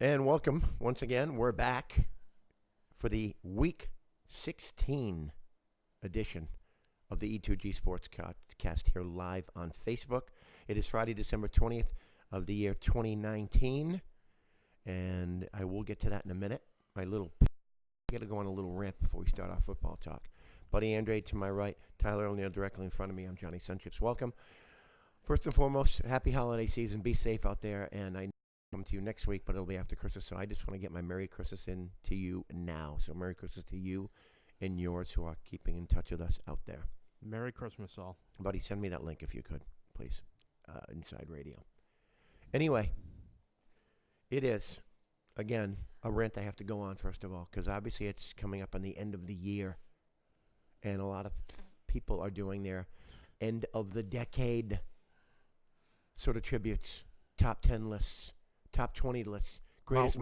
And welcome once again. We're back for the Week 16 edition of the E26 Sports cast here live on Facebook. It is Friday, December 20th of the year 2019, and I will get to that in a minute. I got to go on a little rant before we start our football talk. Buddy Andre to my right, Tyler O'Neill directly in front of me. I'm Johnny Sunchips. Welcome. First and foremost, happy holiday season. Be safe out there, and I come to you next week, but it'll be after Christmas, so I just want to get my Merry Christmas in to you now. So Merry Christmas to you and yours who are keeping in touch with us out there. Merry Christmas, all. Buddy, send me that link if you could, please. Inside Radio. Anyway, it is, again, a rant I have to go on, first of all, because obviously it's coming up on the end of the year, and a lot of people are doing their end of the decade sort of tributes, top 10 lists, top 20 lists, greatest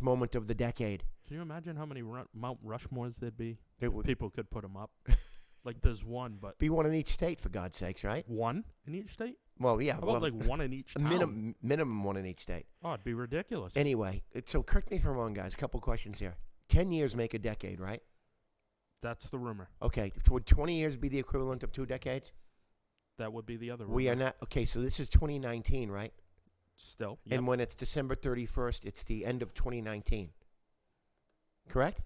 moment of the decade. Can you imagine how many Mount Rushmores there'd be? Would people could put them up. Like there's one, but be one in each state, for God's sakes, right? one in each state? Well, yeah. How about like one in each town? Minimum one in each state. Oh, it'd be ridiculous. Anyway, so correct me if I'm wrong, guys. A couple questions here. 10 years make a decade, right? That's the rumor. Okay. Would 20 years be the equivalent of 2 decades? That would be the other rumor. We are not. Okay, so this is 2019, right? Still. Yep. And when it's December 31st, it's the end of 2019. Correct?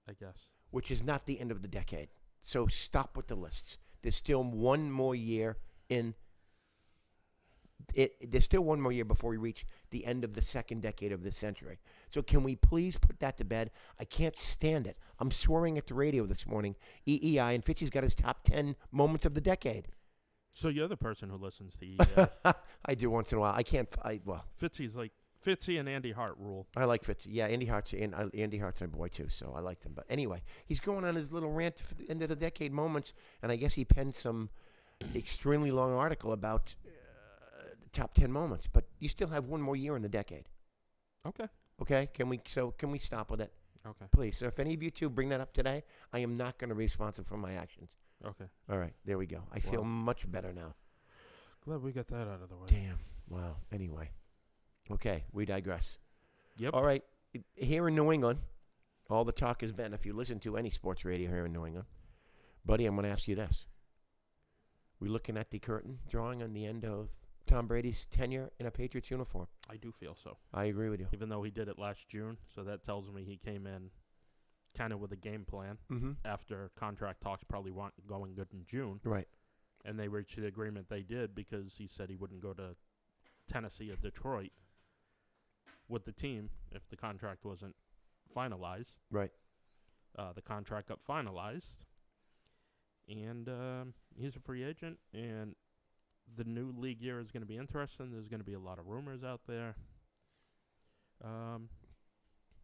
I guess. Which is not the end of the decade. So stop with the lists. There's still one more year in it. There's still one more year before we reach the end of the second decade of this century. So can we please put that to bed? I can't stand it. I'm swearing at the radio this morning. EEI, and Fitzy's got his top 10 moments of the decade. So you're the person who listens to EEI. I do once in a while. I can't. Fitzy's like Fitzy and Andy Hart rule. I like Fitzy. Yeah, Andy Hart's my boy too, so I like them. But anyway, he's going on his little rant for the end of the decade moments, and I guess he penned some extremely long article about the top 10 moments. But you still have one more year in the decade. Okay. Okay. Can we stop with it? Okay. Please. So if any of you two bring that up today, I am not going to be responsible for my actions. Okay. All right. There we go. I feel much better now. Glad we got that out of the way. Damn. Wow. Anyway. Okay, we digress. Yep. All right, here in New England, all the talk has been, if you listen to any sports radio here in New England, buddy, I'm going to ask you this. We looking at the curtain drawing on the end of Tom Brady's tenure in a Patriots uniform? I do feel so. I agree with you. Even though he did it last June, so that tells me he came in kind of with a game plan after contract talks probably weren't going good in June. Right. And they reached the agreement they did because he said he wouldn't go to Tennessee or Detroit with the team if the contract wasn't finalized. Right. The contract got finalized, and he's a free agent, and the new league year is going to be interesting. There's going to be a lot of rumors out there.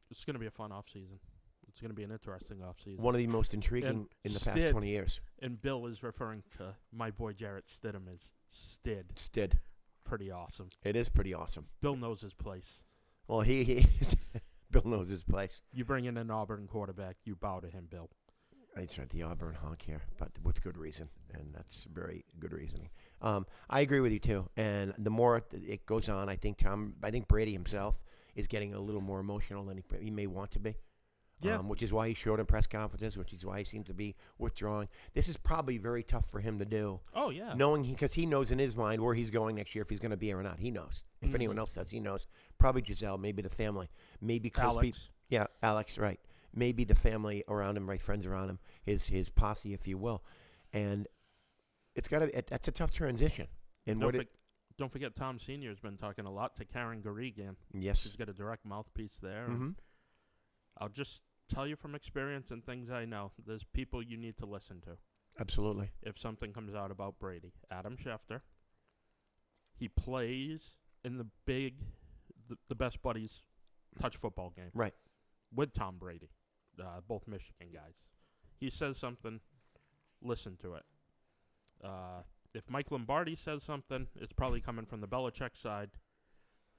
It's going to be a fun offseason. It's going to be an interesting offseason. One of the most intriguing in the past 20 years. And Bill is referring to my boy Jarrett Stidham as Stid. Stid. Pretty awesome. It is pretty awesome. Bill knows his place. Well, he is. Bill knows his place. You bring in an Auburn quarterback, you bow to him, Bill. That's right, the Auburn honk here, but with good reason, and that's very good reasoning. I agree with you too, and the more it goes on, I think Brady himself is getting a little more emotional than he may want to be. Yeah. Which is why he's short in press conferences, which is why he seems to be withdrawing. This is probably very tough for him to do. Oh, yeah. Because he knows in his mind where he's going next year, if he's going to be here or not. He knows. If anyone else does, he knows. Probably Giselle, maybe the family, maybe close Alex. people. Yeah, Alex, right. Maybe the family around him, right, friends around him, his posse, if you will. And that's a tough transition. And don't forget Tom Sr. has been talking a lot to Karen Garrigan. Yes. She's got a direct mouthpiece there. Mm-hmm. I'll just tell you from experience and things I know, there's people you need to listen to. Absolutely. If something comes out about Brady. Adam Schefter, he plays in the best buddies touch football game. Right. With Tom Brady, both Michigan guys. He says something, listen to it. If Mike Lombardi says something, it's probably coming from the Belichick side.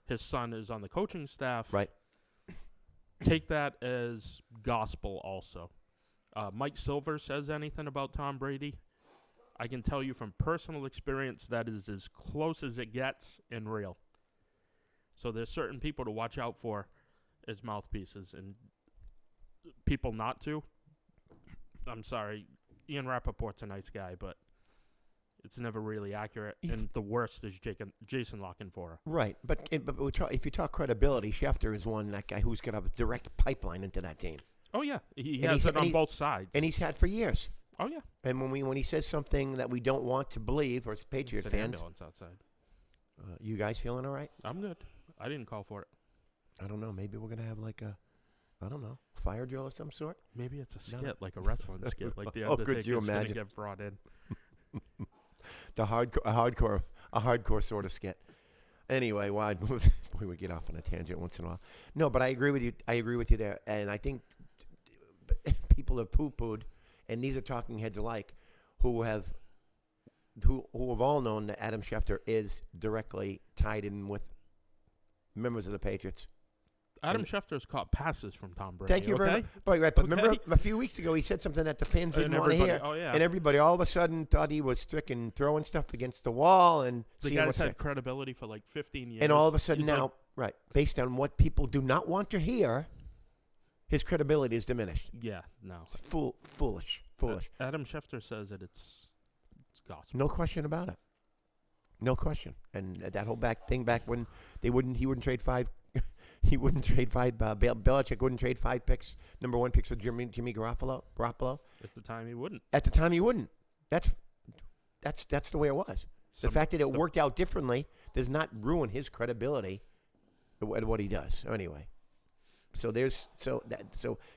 His son is on the coaching staff. Right. Take that as gospel also. Mike Silver says anything about Tom Brady, I can tell you from personal experience that is as close as it gets and real. So there's certain people to watch out for as mouthpieces, and people not to. I'm sorry, Ian Rappaport's a nice guy, but it's never really accurate. And the worst is Jason Lockenfora. Right, but if you talk credibility, Schefter is that guy who's got a direct pipeline into that team. Oh yeah, he has it on both sides, and he's had for years. Oh yeah, and when he says something that we don't want to believe, or Patriot it's an fans, ambulance outside. You guys feeling all right? I'm good. I didn't call for it. I don't know. Maybe we're gonna have like a, I don't know, fire drill of some sort. Maybe it's a skit, like a wrestling skit, like the Oh, could Undertaker's you gonna imagine? get brought in. A hardcore sort of skit. Anyway, boy, we get off on a tangent once in a while. No, but I agree with you. I agree with you there, and I think people have poo-pooed, and these are talking heads alike, who have all known that Adam Schefter is directly tied in with members of the Patriots. Adam Schefter's caught passes from Tom Brady. Thank you very much. But remember a few weeks ago he said something that the fans didn't want to hear. Oh, yeah. And everybody all of a sudden thought he was stricken throwing stuff against the wall and the guy's had credibility for like 15 years. And all of a sudden now, based on what people do not want to hear, his credibility is diminished. Yeah, no. It's foolish. Adam Schefter says that it's gospel. No question about it. No question. And that whole thing back when he wouldn't trade five. He wouldn't trade five. Belichick wouldn't trade 5 picks, number 1 picks for Jimmy Garoppolo. At the time, he wouldn't. At the time, he wouldn't. That's the way it was. The fact that it worked out differently does not ruin his credibility at what he does. Anyway, so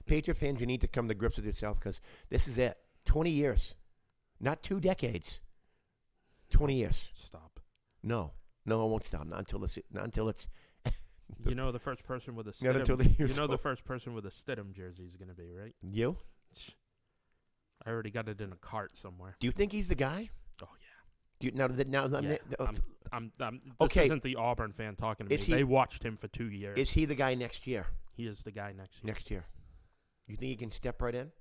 Patriot fans, you need to come to grips with yourself because this is it. 20 years, not 2 decades. 20 years. Stop. No, I won't stop. Not until it's. You know the first person with a Stidham. Not until the year's the first person with a Stidham jersey is going to be, right? You? I already got it in a cart somewhere. Do you think he's the guy? Oh yeah. Do you, this isn't the Auburn fan talking to me. They watched him for 2 years. Is he the guy next year? He is the guy next year. Next year. You think he can step right in?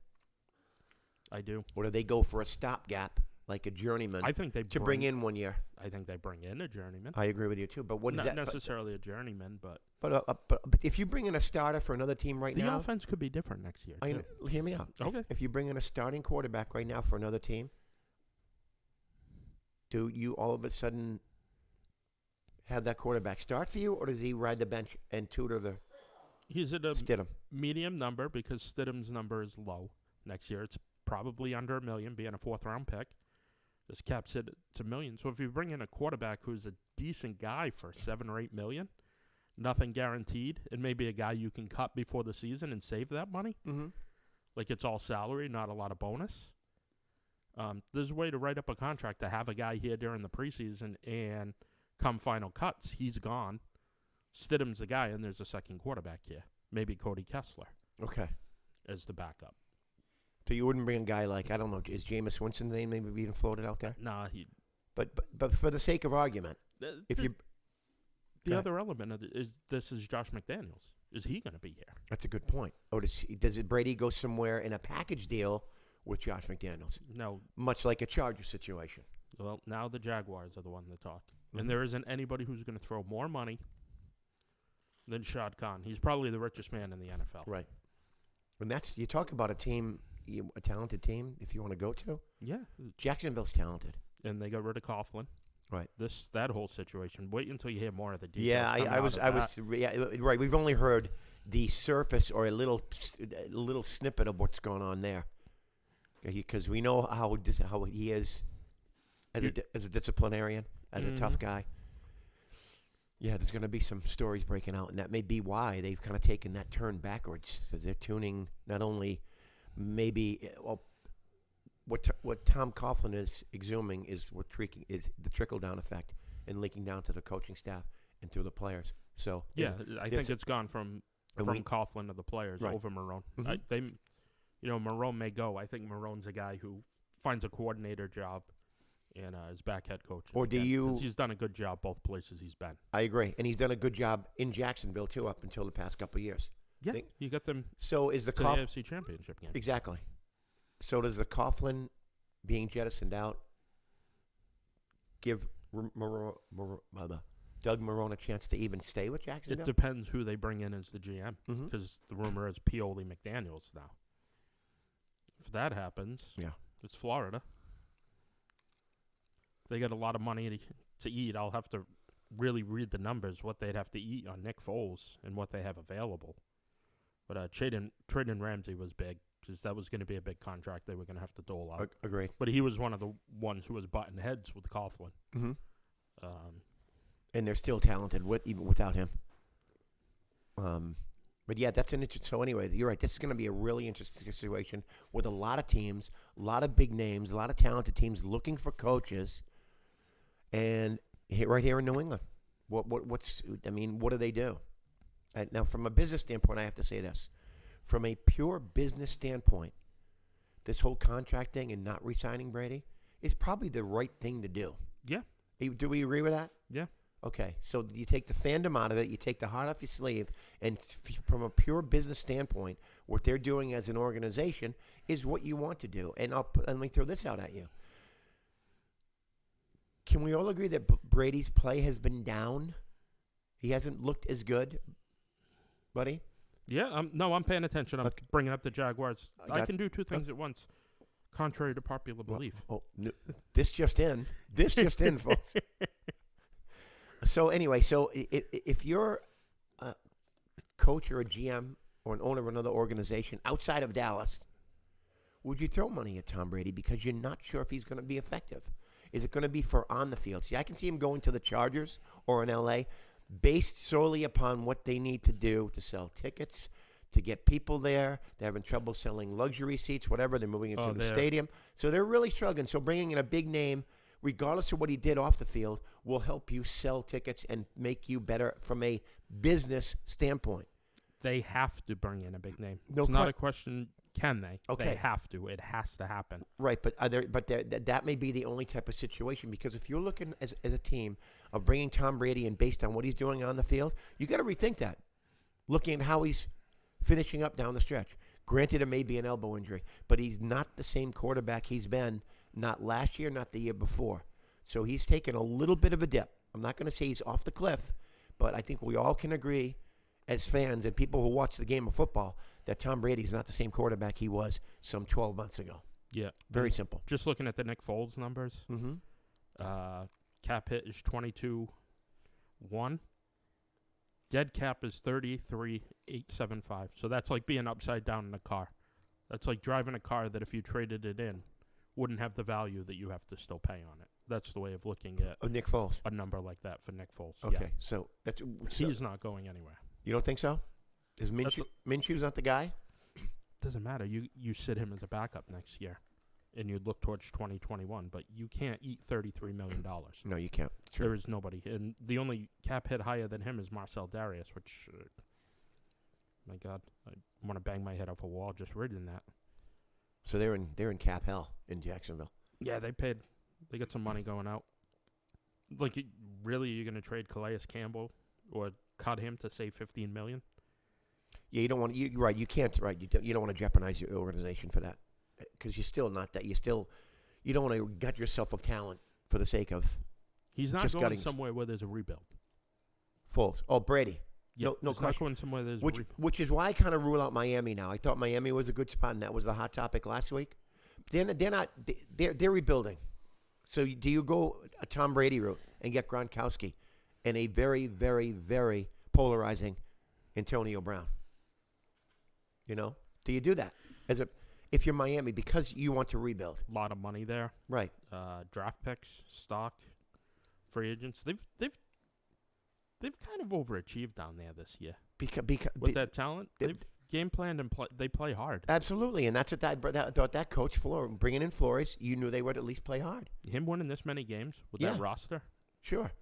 I do. Or do they go for a stopgap, like a journeyman? I think they bring in 1 year. I think they bring in a journeyman. I agree with you too. But what is that? Not necessarily a journeyman, but if you bring in a starter for another team right now, the offense could be different next year. Hear me out. Okay. If you bring in a starting quarterback right now for another team, do you all of a sudden have that quarterback start for you, or does he ride the bench and tutor the? He's at a Stidham medium number because Stidham's number is low next year. It's probably under $1 million, being a 4th-round pick. This caps it to $1 million. So if you bring in a quarterback who's a decent guy for $7 or $8 million, nothing guaranteed, and maybe a guy you can cut before the season and save that money, like it's all salary, not a lot of bonus. There's a way to write up a contract to have a guy here during the preseason and come final cuts, he's gone. Stidham's the guy, and there's a second quarterback here. Maybe Cody Kessler. Okay. As the backup. So you wouldn't bring a guy like, I don't know, is Jameis Winston's name maybe even floated out there? Nah, he. But for the sake of argument, the other element of is Josh McDaniels. Is he going to be here? That's a good point. Oh, does Brady go somewhere in a package deal with Josh McDaniels? No. Much like a Charger situation. Well, now the Jaguars are the one to talk. And there isn't anybody who's going to throw more money than Shad Khan. He's probably the richest man in the NFL. Right. And you talk about a team, a talented team, if you want to go to. Yeah. Jacksonville's talented. And they got rid of Coughlin. Right. That whole situation. Wait until you hear more of the details. Yeah, I was right. We've only heard the surface or a little snippet of what's going on there. Because we know how he is as a disciplinarian, as a tough guy. Yeah, there's going to be some stories breaking out, and that may be why they've kind of taken that turn backwards. Because they're tuning not only maybe what Tom Coughlin is exhuming is the trickle-down effect and linking down to the coaching staff and through the players. So yeah, I think it's gone from Coughlin to the players over Marrone. Marrone may go. I think Marrone's a guy who finds a coordinator job and is back head coach. Or he's done a good job both places he's been. I agree, and he's done a good job in Jacksonville too up until the past couple of years. Yeah, you got them. So is the AFC Championship game exactly? So does the Coughlin being jettisoned out give Doug Marrone a chance to even stay with Jacksonville? It depends who they bring in as the GM, Mhm. because the rumor is Pioli McDaniels now. If that happens, it's Florida. They got a lot of money to eat. I'll have to really read the numbers, what they'd have to eat on Nick Foles and what they have available. But trading Ramsey was big, because that was going to be a big contract they were going to have to dole out. Agreed. But he was one of the ones who was butting heads with Coughlin. Mm-hmm. And they're still talented even without him. But yeah, that's an interesting. So anyway, you're right. This is going to be a really interesting situation with a lot of teams, a lot of big names, a lot of talented teams looking for coaches. And right here in New England, what do they do? Now, from a business standpoint, I have to say this. From a pure business standpoint, this whole contract thing and not re-signing Brady is probably the right thing to do. Yeah. Do we agree with that? Yeah. Okay, so you take the fandom out of it, you take the heart off your sleeve, and from a pure business standpoint, what they're doing as an organization is what you want to do. And let me throw this out at you. Can we all agree that Brady's play has been down? He hasn't looked as good, buddy? Yeah, I'm paying attention. I'm bringing up the Jaguars. I can do two things at once, contrary to popular belief. No, this just in, folks. So anyway, if you're a coach or a GM or an owner of another organization outside of Dallas, would you throw money at Tom Brady because you're not sure if he's going to be effective? Is it going to be for on the field? See, I can see him going to the Chargers or in L.A. based solely upon what they need to do to sell tickets, to get people there. They're having trouble selling luxury seats, whatever. They're moving into the stadium. So they're really struggling. So bringing in a big name, regardless of what he did off the field, will help you sell tickets and make you better from a business standpoint. They have to bring in a big name. No, it's not a question, can they? Okay. They have to. It has to happen. Right, but that may be the only type of situation, because if you're looking as a team of bringing Tom Brady in based on what he's doing on the field, you got to rethink that, looking at how he's finishing up down the stretch. Granted, it may be an elbow injury, but he's not the same quarterback he's been, not last year, not the year before. So he's taken a little bit of a dip. I'm not going to say he's off the cliff, but I think we all can agree as fans and people who watch the game of football that Tom Brady is not the same quarterback he was some 12 months ago. Yeah. Very simple. Just looking at the Nick Foles numbers, cap hit is 22-1. Dead cap is 33,875. So that's like being upside down in a car. That's like driving a car that if you traded it in wouldn't have the value that you have to still pay on it. That's the way of looking at Nick Foles. A number like that for Nick Foles. Okay, yeah. so he's not going anywhere. You don't think so? Is Minshew's not the guy? Doesn't matter. You sit him as a backup next year, and you look towards 2021. But you can't eat $33 million. No, you can't. There is nobody, and the only cap hit higher than him is Marcel Darius, which, my God, I want to bang my head off a wall just reading that. So they're in cap hell in Jacksonville. Yeah, they got some money going out. Like, really, you're going to trade Calais Campbell or cut him to save $15 million? Yeah, you don't want. You're right. You can't. Right. You don't want to jeopardize your organization for that, because you're still not that. You don't want to gut yourself of talent for the sake of. He's not going somewhere where there's a rebuild. Foles. Oh, Brady. Yep, no he's question. Not going somewhere there's which is why I kind of rule out Miami now. I thought Miami was a good spot, and that was the hot topic last week. They're not. They're rebuilding. So do you go a Tom Brady route and get Gronkowski and a very, very, very polarizing Antonio Brown? You know, do you do that if you're Miami because you want to rebuild? A lot of money there, right? Draft picks, stock, free agents. They've kind of overachieved down there this year. Because with that talent, they've game planned and they play hard. Absolutely, and that's what that coach bringing in Flores, you knew they would at least play hard. Him winning this many games with that roster, sure.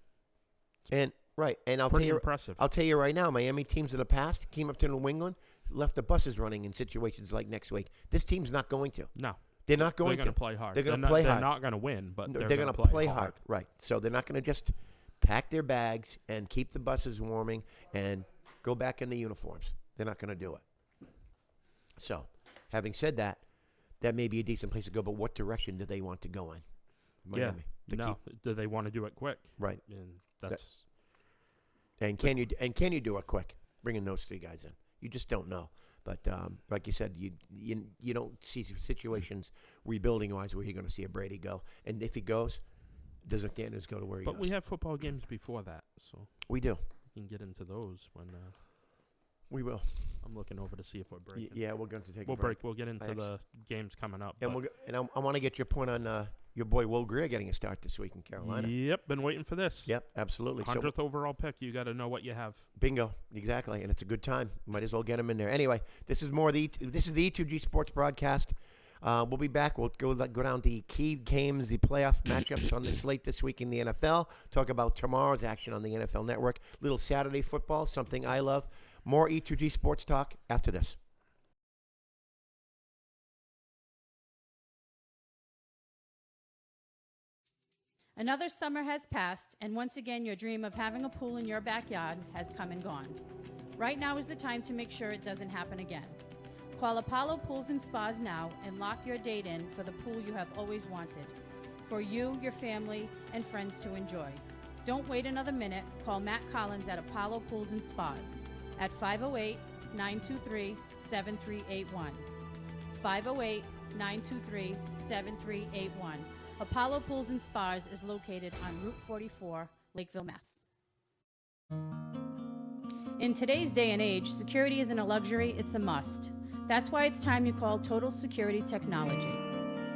And I'll tell you, impressive. I'll tell you right now, Miami teams of the past came up to New England, left the buses running in situations like next week. This team's not going to. No. They're not going to. They're going to play hard. They're going to play hard. They're not going to win, but they're going to play hard. Right. So they're not going to just pack their bags and keep the buses warming and go back in the uniforms. They're not going to do it. So, having said that, that may be a decent place to go, but what direction do they want to go in? Miami. Do they want to do it quick? Right. And that's And can you do it quick? Bringing those 3 guys in, you just don't know. But like you said, you don't see situations rebuilding wise where you're going to see a Brady go. And if he goes, does McDaniels go to where he goes? But we have football games before that, so we do. We can get into those when. We will. I'm looking over to see if we're breaking. Yeah, we're going to take. We'll a break. We'll get into the games coming up. And I want to get your point on your boy Will Greer getting a start this week in Carolina. Yep, been waiting for this. Yep, absolutely. 100th overall pick. You got to know what you have. Bingo, exactly, and it's a good time. Might as well get him in there. Anyway, this is the E2G Sports broadcast. We'll be back. We'll go down the key games, the playoff matchups on the slate this week in the NFL. Talk about tomorrow's action on the NFL Network. Little Saturday football, something I love. More E2G Sports talk after this. Another summer has passed, and once again your dream of having a pool in your backyard has come and gone. Right now is the time to make sure it doesn't happen again. Call Apollo Pools and Spas now and lock your date in for the pool you have always wanted, for you, your family, and friends to enjoy. Don't wait another minute. Call Matt Collins at Apollo Pools and Spas at 508-923-7381. 508-923-7381. Apollo Pools and Spas is located on Route 44, Lakeville, Mass. In today's day and age, security isn't a luxury, it's a must. That's why it's time you call Total Security Technology.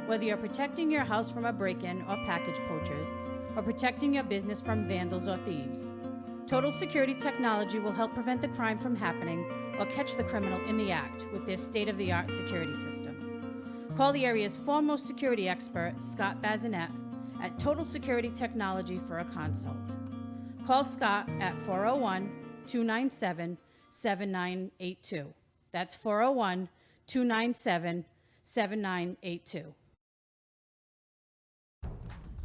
Whether you're protecting your house from a break-in or package poachers, or protecting your business from vandals or thieves, Total Security Technology will help prevent the crime from happening or catch the criminal in the act with their state-of-the-art security system. Call the area's foremost security expert, Scott Bazinet, at Total Security Technology for a consult. Call Scott at 401-297-7982. That's 401-297-7982.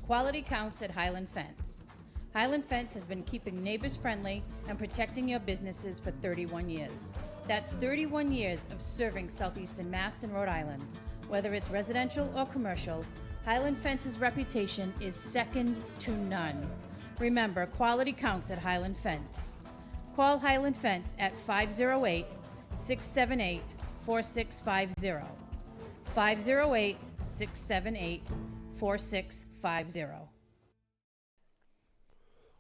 Quality counts at Highland Fence. Highland Fence has been keeping neighbors friendly and protecting your businesses for 31 years. That's 31 years of serving Southeastern Mass and Rhode Island. Whether it's residential or commercial, Highland Fence's reputation is second to none. Remember, quality counts at Highland Fence. Call Highland Fence at 508-678-4650. 508-678-4650.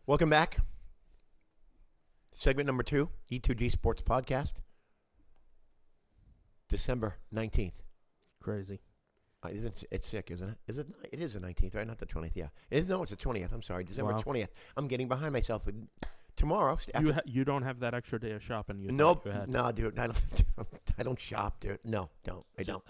Welcome back. Segment number 2, E2G Sports Podcast. December 19th. Crazy. It's sick, isn't it? It is the 19th, right? Not the 20th, yeah. It's the 20th. I'm sorry, December 20th. I'm getting behind myself. Tomorrow. You don't have that extra day of shopping you Nope. thought you had. No, dude. I don't shop, dude. No, don't. I don't.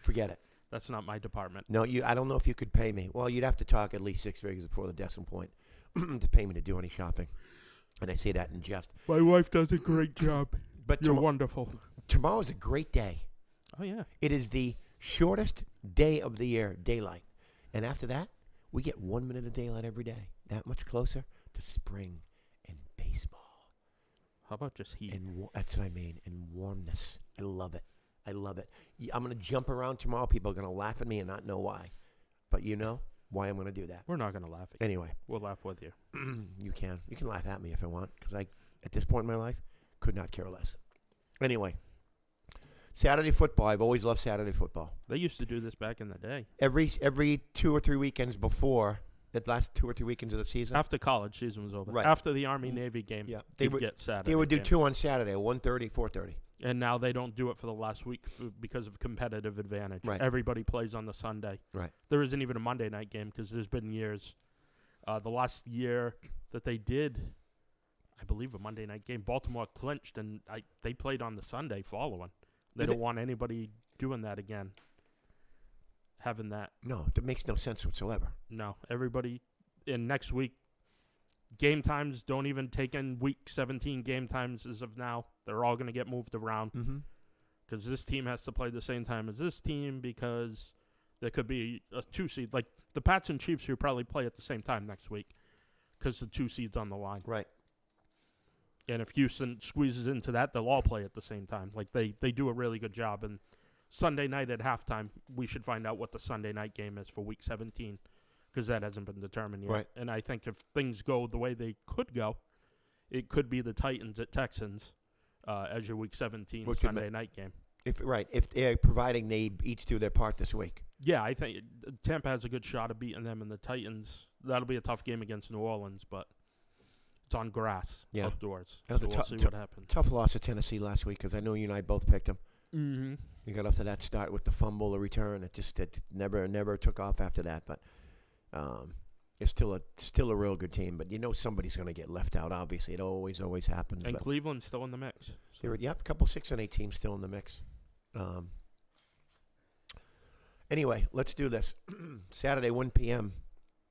Forget it. That's not my department. No, I don't know if you could pay me. Well, you'd have to talk at least 6 figures before the decimal point to pay me to do any shopping. And I say that in jest. My wife does a great job. But You're wonderful. Tomorrow's a great day. Oh, yeah. It is the shortest day of the year, daylight. And after that, we get 1 minute of daylight every day. That much closer to spring and baseball. How about just heat? And that's what I mean. And warmness. I love it. I love it. I'm going to jump around tomorrow. People are going to laugh at me and not know why. But you know why I'm going to do that. We're not going to laugh at you. Anyway. We'll laugh with you. You can. You can laugh at me if I want. Because I, at this point in my life, could not care less. Anyway. Saturday football. I've always loved Saturday football. They used to do this back in the day. Every 2 or 3 weekends before the last 2 or 3 weekends of the season. After college season was over. Right. After the Army-Navy game, yeah, they would get Saturday. They would do games. 2 on Saturday, 1:30, 4:30. And now they don't do it for the last week because of competitive advantage. Right. Everybody plays on the Sunday. Right. There isn't even a Monday night game because there's been years. The last year that they did, I believe, a Monday night game, Baltimore clinched, and they played on the Sunday following. They don't want anybody doing that again. Having that. No, that makes no sense whatsoever. No, everybody in next week, game times don't even take in week 17 game times as of now. They're all going to get moved around because this team has to play the same time as this team because there could be a 2 seed. Like the Pats and Chiefs who probably play at the same time next week because the 2 seed's on the line. Right. And if Houston squeezes into that, they'll all play at the same time. Like they do a really good job. And Sunday night at halftime, we should find out what the Sunday night game is for Week 17 because that hasn't been determined yet. Right. And I think if things go the way they could go, it could be the Titans at Texans as your Week 17 Which could Sunday night game. If they're providing they each do their part this week. Yeah, I think Tampa has a good shot of beating them, and the Titans, that'll be a tough game against New Orleans, but it's on grass outdoors. That was so a we'll see what happens. Tough loss to Tennessee last week because I know you and I both picked them. Mm-hmm. You got off to that start with the fumble, the return. It never took off after that. But it's still a real good team. But you know somebody's going to get left out. Obviously, it always happens. And but Cleveland's still in the mix. So. a couple 6-8 teams still in the mix. Anyway, let's do this. Saturday, 1 p.m.,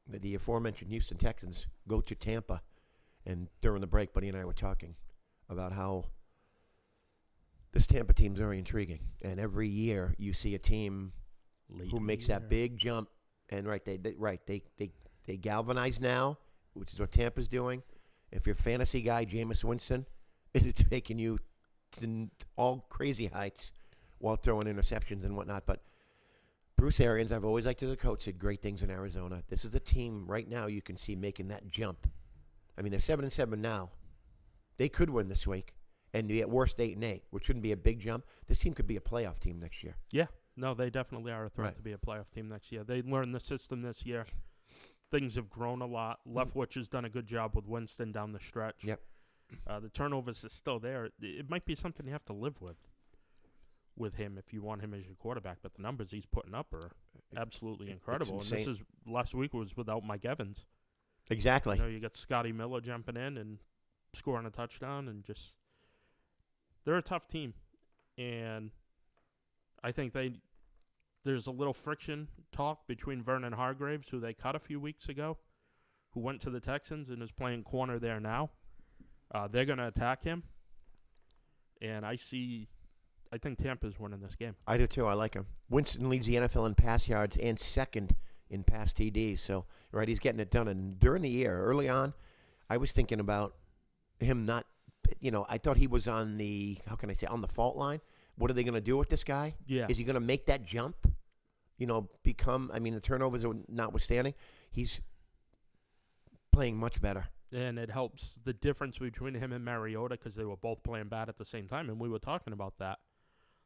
the aforementioned Houston Texans go to Tampa. And during the break, Buddy and I were talking about how this Tampa team's very intriguing. And every year you see a team who makes that big jump. And they galvanize now, which is what Tampa's doing. If you're a fantasy guy, Jameis Winston is taking you to all crazy heights while throwing interceptions and whatnot. But Bruce Arians, I've always liked as a coach, said great things in Arizona. This is a team right now you can see making that jump. I mean, they're 7-7 now. They could win this week and be at worst 8-8, which wouldn't be a big jump. This team could be a playoff team next year. Yeah. No, they definitely are a threat to be a playoff team next year. They learned the system this year. Things have grown a lot. Leftwich has done a good job with Winston down the stretch. Yep. The turnovers are still there. It might be something you have to live with him if you want him as your quarterback. But the numbers he's putting up are absolutely incredible. And this is last week was without Mike Evans. Exactly. You got Scotty Miller jumping in and scoring a touchdown, and just they're a tough team. And I think there's a little friction talk between Vernon Hargraves, who they cut a few weeks ago, who went to the Texans and is playing corner there now. They're going to attack him. And I think Tampa's winning this game. I do too. I like him. Winston leads the NFL in pass yards and second in pass TDs. So, right, he's getting it done. And during the year, early on, I was thinking about him not, I thought he was on the, on the fault line. What are they going to do with this guy? Yeah. Is he going to make that jump? The turnovers are notwithstanding, he's playing much better. And it helps the difference between him and Mariota because they were both playing bad at the same time. And we were talking about that.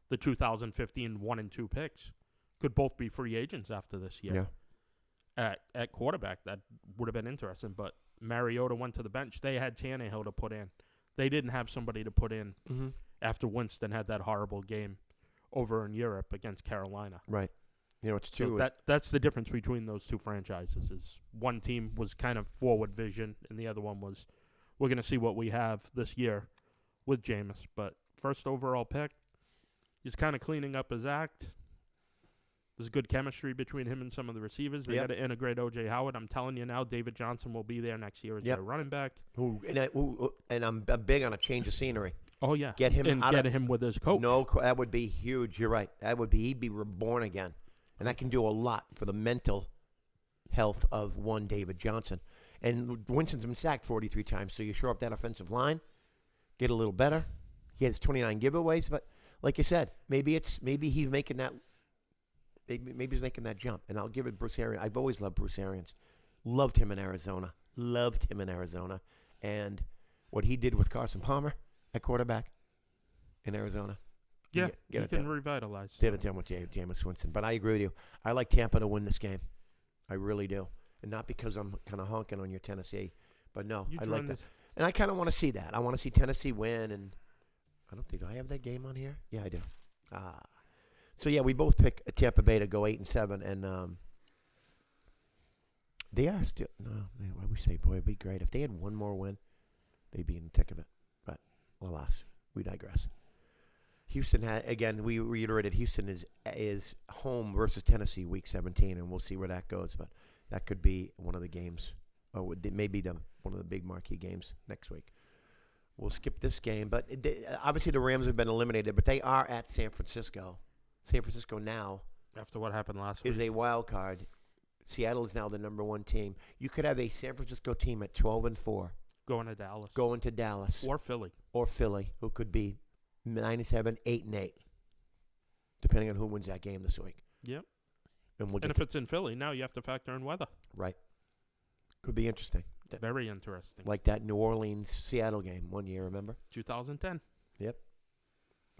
The 2015 1 and 2 picks could both be free agents after this year. Yeah. At quarterback, that would have been interesting. But Mariota went to the bench. They had Tannehill to put in. They didn't have somebody to put in after Winston had that horrible game over in Europe against Carolina. Right. It's true. So that's the difference between those two franchises. Is one team was kind of forward vision, and the other one was, we're going to see what we have this year with Jameis. But first overall pick, he's kind of cleaning up his act. There's good chemistry between him and some of the receivers. They got to integrate O.J. Howard. I'm telling you now, David Johnson will be there next year as their running back. And I'm big on a change of scenery. Oh, yeah. Get him him with his coach. No, that would be huge. You're right. He'd be reborn again. And that can do a lot for the mental health of one David Johnson. And Winston's been sacked 43 times, so you shore up that offensive line, get a little better. He has 29 giveaways, but like you said, maybe he's making that. Maybe he's making that jump. And I'll give it Bruce Arians. I've always loved Bruce Arians. Loved him in Arizona. And what he did with Carson Palmer at quarterback in Arizona. Yeah, he can revitalize. Did it done with Jameis Winston. But I agree with you. I like Tampa to win this game. I really do. And not because I'm kind of honking on your Tennessee. But no, I like that. And I kind of want to see that. I want to see Tennessee win. And do I have that game on here? Yeah, I do. So, yeah, we both pick Tampa Bay to go 8-7. And they are still – no, man, I wish it'd be great. If they had one more win, they'd be in the thick of it. But, alas, we digress. Houston again. We reiterated Houston is home versus Tennessee week 17, and we'll see where that goes. But that could be one of the games, or maybe one of the big marquee games next week. We'll skip this game, but obviously the Rams have been eliminated, but they are at San Francisco. San Francisco now, after what happened last week, is a wild card. Seattle is now the number one team. You could have a San Francisco team at 12-4 going to Dallas, or Philly, who could be 9-7, 8-8, depending on who wins that game this week. Yep. And if it's in Philly, now you have to factor in weather. Right. Could be interesting. Very interesting. Like that New Orleans-Seattle game one year, remember? 2010.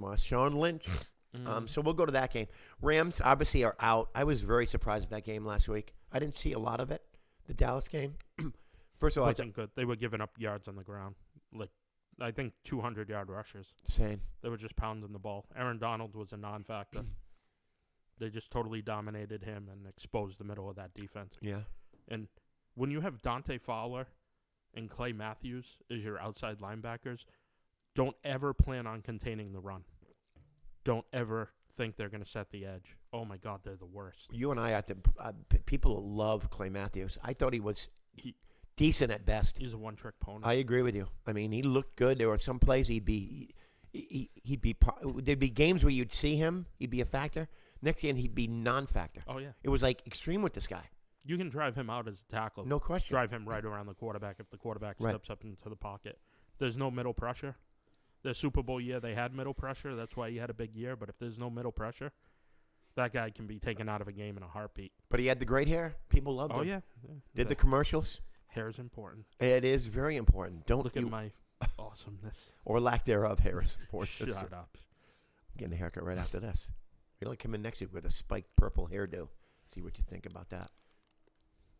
Marshawn Lynch. So we'll go to that game. Rams obviously are out. I was very surprised at that game last week. I didn't see a lot of it, the Dallas game. First of all, Wasn't good. They were giving up yards on the ground. Like, I think 200-yard rushers. Same. They were just pounding the ball. Aaron Donald was a non-factor. They just totally dominated him and exposed the middle of that defense. Yeah. And when you have Dante Fowler and Clay Matthews as your outside linebackers, don't ever plan on containing the run. Don't ever think they're going to set the edge. Oh, my God, they're the worst. You and I, people love Clay Matthews. I thought he was decent at best. He's a one-trick pony. I agree with you. I mean, he looked good. There were some plays there'd be games where you'd see him, he'd be a factor. Next game, he'd be non-factor. Oh, yeah. It was like extreme with this guy. You can drive him out as a tackle. No question. Drive him right around the quarterback if the quarterback steps up into the pocket. There's no middle pressure. The Super Bowl year, they had middle pressure. That's why he had a big year. But if there's no middle pressure, that guy can be taken out of a game in a heartbeat. But he had the great hair. People loved him. Oh, yeah. Did the commercials. Hair is important. It is very important. Don't Look at my awesomeness. or lack thereof. Hair is important. Shut up. I'm getting a haircut right after this. We'll come in next week with a spiked purple hairdo. See what you think about that.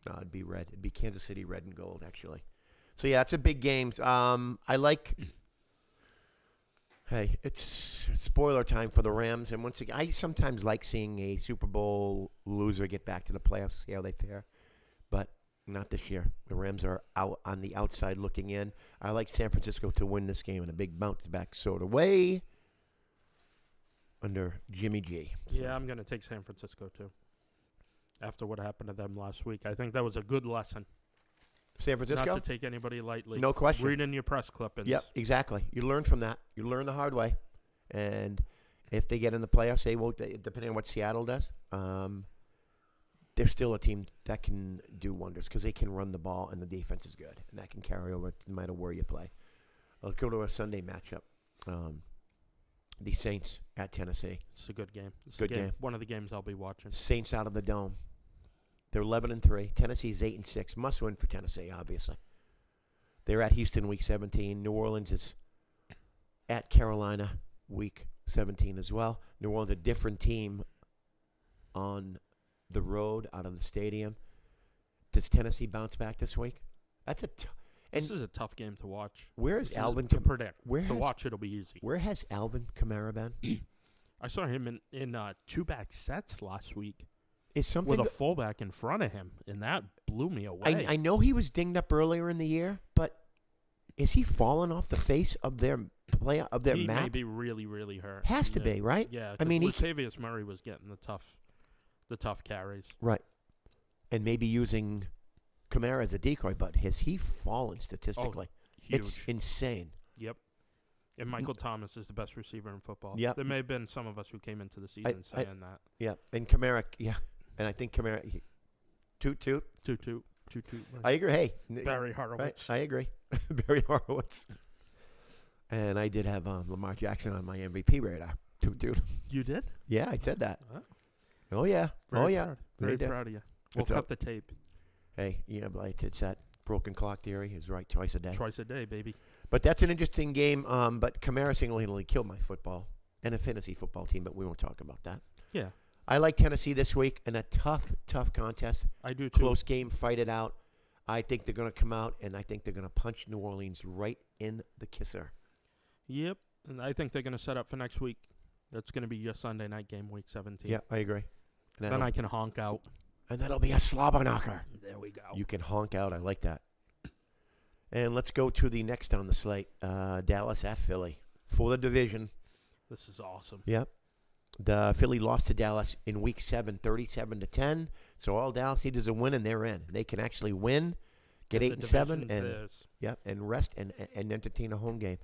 No, it'd be red. It'd be Kansas City red and gold, actually. So, yeah, it's a big game. I like... Hey, it's spoiler time for the Rams. And once again, I sometimes like seeing a Super Bowl loser get back to the playoffs, see how they fare. But not this year. The Rams are out on the outside looking in. I like San Francisco to win this game in a big bounce-back sort of way under Jimmy G. So. Yeah, I'm going to take San Francisco, too. After what happened to them last week. I think that was a good lesson. San Francisco? Not to take anybody lightly. No question. Read in your press clippings. Yep, exactly. You learn from that. You learn the hard way. And if they get in the playoffs, they won't, depending on what Seattle does, they're still a team that can do wonders because they can run the ball and the defense is good. And that can carry over no matter where you play. Let's go to a Sunday matchup. The Saints at Tennessee. It's a good game. It's good game. One of the games I'll be watching. Saints out of the dome. They're 11-3. Tennessee's 8-6. Must win for Tennessee, obviously. They're at Houston week 17. New Orleans is at Carolina week 17 as well. New Orleans, a different team on the road out of the stadium. Does Tennessee bounce back this week? That's this is a tough game to watch. Where is Alvin to predict? To watch, it'll be easy. Where has Alvin Kamara been? I saw him in two-back sets last week. Is something with a fullback in front of him, and that blew me away. I know he was dinged up earlier in the year, but is he falling off the face of their map? He may be really, really hurt. Has to be, right? Yeah, I mean, Latavius Murray was getting the tough carries. Right. And maybe using Kamara as a decoy, but has he fallen statistically? Huge. It's insane. Yep. And Michael Thomas is the best receiver in football. Yep. There may have been some of us who came into the season saying that. Yeah, and Kamara, and I think Kamara, toot. I agree. Hey, Barry Horowitz. I agree. Barry Horowitz. And I did have Lamar Jackson on my MVP radar. Toot. You did? Yeah, I said that. Huh? Oh yeah. Proud. Very proud of you. We'll cut the tape. Hey, like it's that broken clock theory is right twice a day. Twice a day, baby. But that's an interesting game. But Kamara single-handedly killed my football and a fantasy football team, but we won't talk about that. Yeah. I like Tennessee this week in a tough contest. I do too. Close game, fight it out. I think they're going to come out, and I think they're going to punch New Orleans right in the kisser. Yep, and I think they're going to set up for next week. That's going to be your Sunday night game, week 17. Yeah, I agree. And then I can honk out. And that'll be a slobber knocker. There we go. You can honk out. I like that. And let's go to the next on the slate, Dallas at Philly for the division. This is awesome. Yep. The Philly lost to Dallas in Week 7, 37-10. So all Dallas needs is a win, and they're in. They can actually win, get 8-7, and rest and entertain a home game.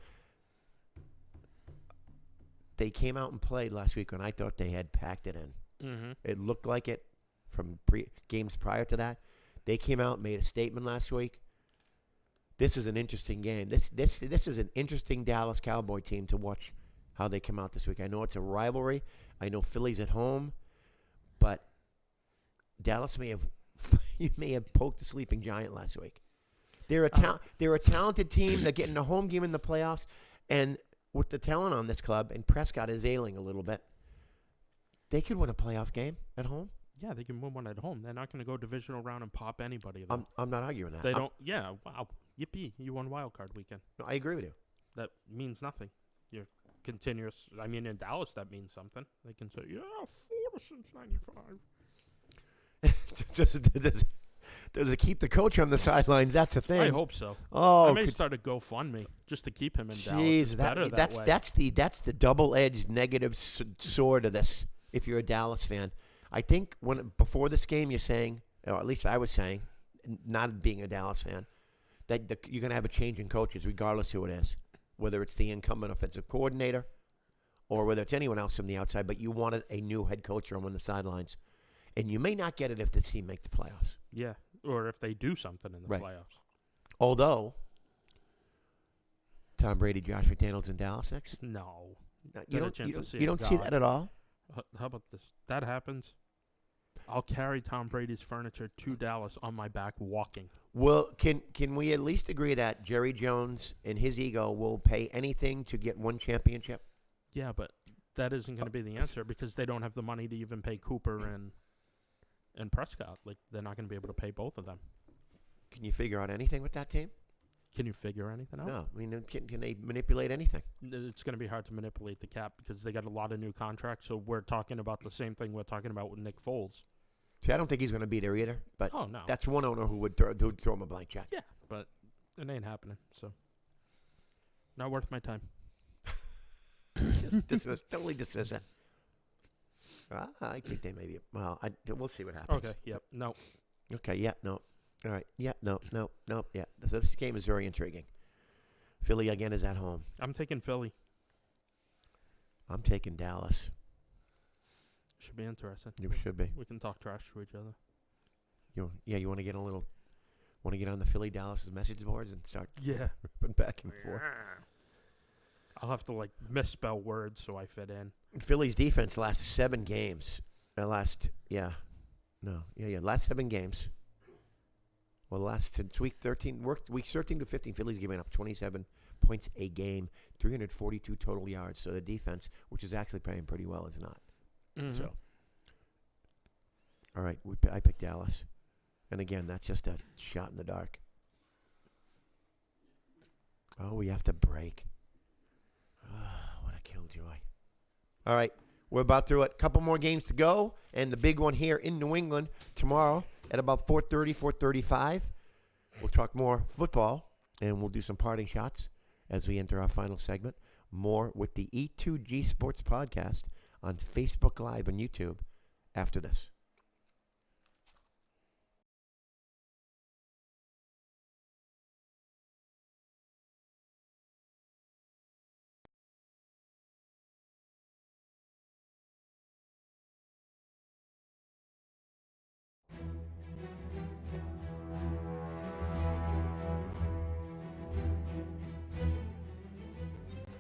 They came out and played last week when I thought they had packed it in. Mm-hmm. It looked like it from games prior to that. They came out and made a statement last week. This is an interesting game. This is an interesting Dallas Cowboy team to watch how they come out this week. I know it's a rivalry. I know Philly's at home, but Dallas may have poked the sleeping giant last week. They're a talented team. They're getting a home game in the playoffs, and with the talent on this club, and Prescott is ailing a little bit, they could win a playoff game at home. Yeah, they can win one at home. They're not going to go divisional round and pop anybody. Though. I'm not arguing that. They don't. Yeah, wow, yippee! You won wild card weekend. No, I agree with you. That means nothing. You're continuous. I mean, in Dallas, that means something. They can say, yeah, 4 since '95. Does it keep the coach on the sidelines? That's the thing. I hope so. Oh, I may start a GoFundMe just to keep him in Dallas. It's better that way. That's the double-edged negative sword of this. If you're a Dallas fan, I think before this game, you're saying, or at least I was saying, not being a Dallas fan, that you're going to have a change in coaches, regardless who it is, whether it's the incumbent offensive coordinator or whether it's anyone else from the outside. But you wanted a new head coach on the sidelines, and you may not get it if this team make the playoffs. Yeah, or if they do something in the playoffs. Although Tom Brady, Josh McDaniels in Dallas next. No, You don't see that at all. How about this? That happens. I'll carry Tom Brady's furniture to Dallas on my back walking. Well, can we at least agree that Jerry Jones and his ego will pay anything to get one championship? Yeah, but that isn't going to be the answer because they don't have the money to even pay Cooper and Prescott. Like, they're not going to be able to pay both of them. Can you figure out anything with that team? Can you figure anything out? No. I mean, can they manipulate anything? It's going to be hard to manipulate the cap because they got a lot of new contracts. So we're talking about the same thing we're talking about with Nick Foles. See, I don't think he's going to be there either. But no. That's one owner who would throw him a blank check. Yeah, but it ain't happening. So not worth my time. Totally dismiss it. I think they may be. Well, we'll see what happens. Okay. Yep. No. Okay. Yeah. No. All right. Yeah. No. Yeah. So this game is very intriguing. Philly again is at home. I'm taking Philly. I'm taking Dallas. Should be interesting. You should be. We can talk trash to each other. You want to get on the Philly Dallas message boards and start ripping back and forth. I'll have to misspell words so I fit in. Philly's defense last 7 games. Last 7 games. Well, it's week 13. Weeks 13 to 15. Philly's giving up 27 points a game, 342 total yards. So the defense, which is actually playing pretty well, is not. Mm-hmm. So, all right, I picked Dallas, and again, that's just a shot in the dark. Oh, we have to break. Oh, what a killjoy! All right, we're about through it. A couple more games to go, and the big one here in New England tomorrow at about 4:30, 4:35. We'll talk more football, and we'll do some parting shots as we enter our final segment. More with the E2G Sports Podcast on Facebook Live and YouTube after this.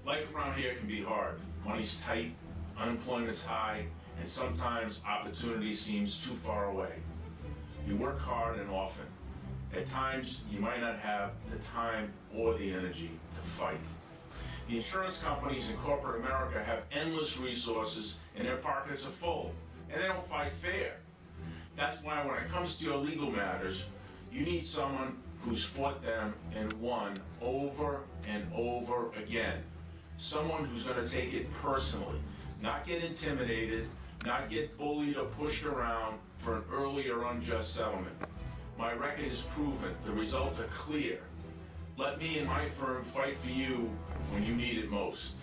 Life around here can be hard. Money's tight, unemployment's high, and sometimes opportunity seems too far away. You work hard and often. At times, you might not have the time or the energy to fight. The insurance companies in corporate America have endless resources and their pockets are full, and they don't fight fair. That's why when it comes to your legal matters, you need someone who's fought them and won over and over again. Someone who's going to take it personally, not get intimidated, not get bullied or pushed around for an early or unjust settlement. My record is proven. The results are clear. Let me and my firm fight for you when you need it most.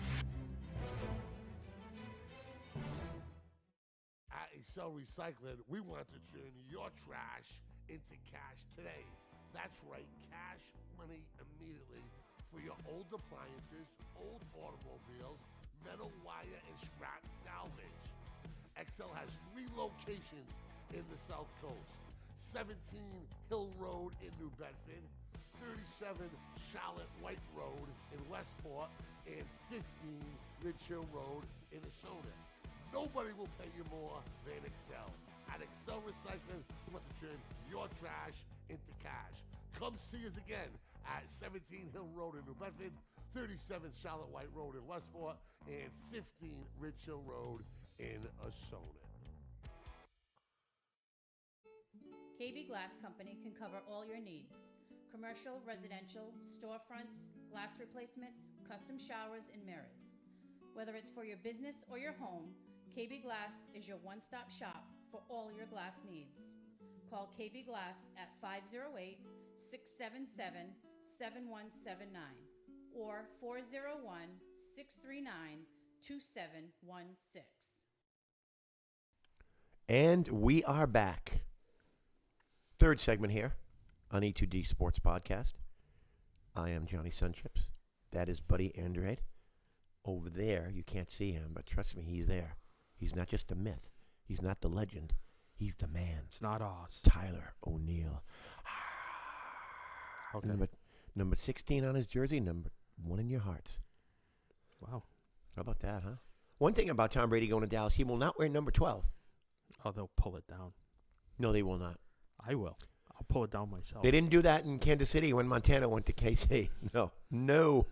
At Excel Recycling, we want to turn your trash into cash today. That's right, cash money immediately for your old appliances, old automobiles, metal wire, and scrap salvage. Excel has 3 locations in the South Coast. 17 Hill Road in New Bedford, 37 Charlotte White Road in Westport, and 15 Ridge Hill Road in Asona. Nobody will pay you more than Excel. At Excel Recycling, we want to turn your trash into cash. Come see us again at 17 Hill Road in New Bedford, 37 Charlotte White Road in Westport, and 15 Ridge Hill Road in Assonet. KB Glass Company can cover all your needs. Commercial, residential, storefronts, glass replacements, custom showers, and mirrors. Whether it's for your business or your home, KB Glass is your one-stop shop for all your glass needs. Call KB Glass at 508-677-7179 or 401-639-2716. And we are back. Third segment here on E2G Sports Podcast. I am Johnny Sunchips. That is Buddy Andrade. Over there, you can't see him, but trust me, he's there. He's not just a myth. He's not the legend. He's the man. It's not Oz. Tyler O'Neill. Okay. Number 16 on his jersey, number 1 in your hearts. Wow. How about that, huh? One thing about Tom Brady going to Dallas, he will not wear number 12. Oh, they'll pull it down. No, they will not. I will. I'll pull it down myself. They didn't do that in Kansas City when Montana went to KC. No.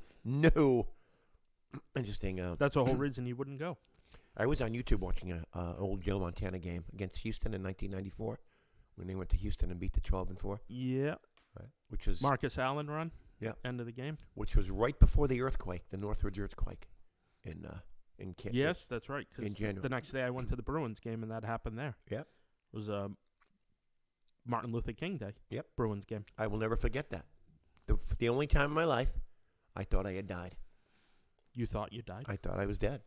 Interesting. That's the whole reason you wouldn't go. I was on YouTube watching an old Joe Montana game against Houston in 1994 when they went to Houston and beat the 12-4. Yeah. Right. Which was Marcus Allen run. Yeah. End of the game. Which was right before the earthquake, the Northridge earthquake in Kansas. Yes, that's right. In Because January. the next day I went to the Bruins game and that happened there. Yep. It was Martin Luther King Day. Yep. Bruins game. I will never forget that. The only time in my life I thought I had died. You thought you died? I thought I was dead.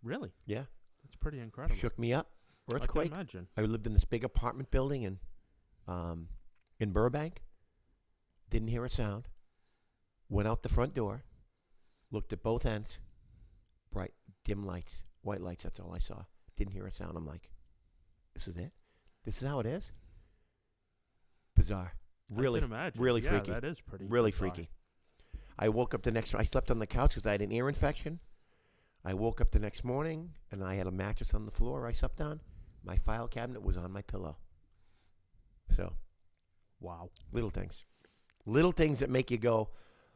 Really? Yeah. That's pretty incredible. Shook me up. I Earthquake. can imagine. I lived in this big apartment building in Burbank. Didn't hear a sound. Went out the front door. Looked at both ends. Bright, dim lights. White lights, that's all I saw. Didn't hear a sound. I'm like, this is it? This is how it is? Bizarre. Really, I can imagine. really yeah, freaky. That is pretty Really bizarre. freaky. I woke up I slept on the couch because I had an ear infection. I woke up the next morning, and I had a mattress on the floor I slept on. My file cabinet was on my pillow. So, Wow. little things. Little things that make you go,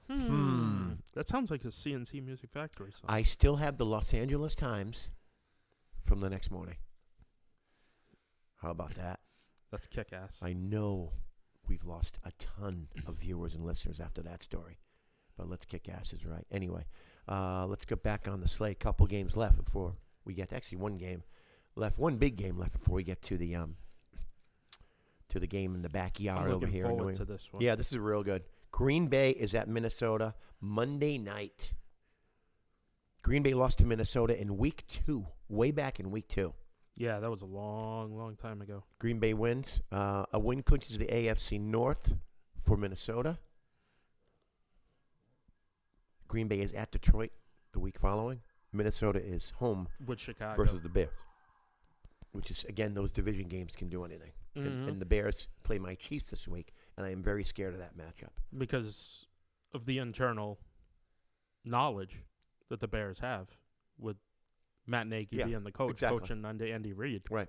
That sounds like a CNC Music Factory song. I still have the Los Angeles Times from the next morning. How about that? That's kick-ass. I know we've lost a ton of viewers and listeners after that story. But let's kick asses, right? Anyway, let's get back on the slate. Couple games left before we get actually one game left, one big game left before we get to the game in the backyard I'm over looking here. forward to this one. Yeah, this is real good. Green Bay is at Minnesota Monday night. Green Bay lost to Minnesota in week 2, way back in week 2. Yeah, that was a long, long time ago. Green Bay wins. A win clinches the AFC North for Minnesota. Green Bay is at Detroit the week following. Minnesota is home With Chicago. versus the Bears, which is, again, those division games can do anything. And the Bears play my Chiefs this week, and I am very scared of that matchup. Because of the internal knowledge that the Bears have with Matt Nagy being the coach, exactly. coaching under Andy Reid. Right.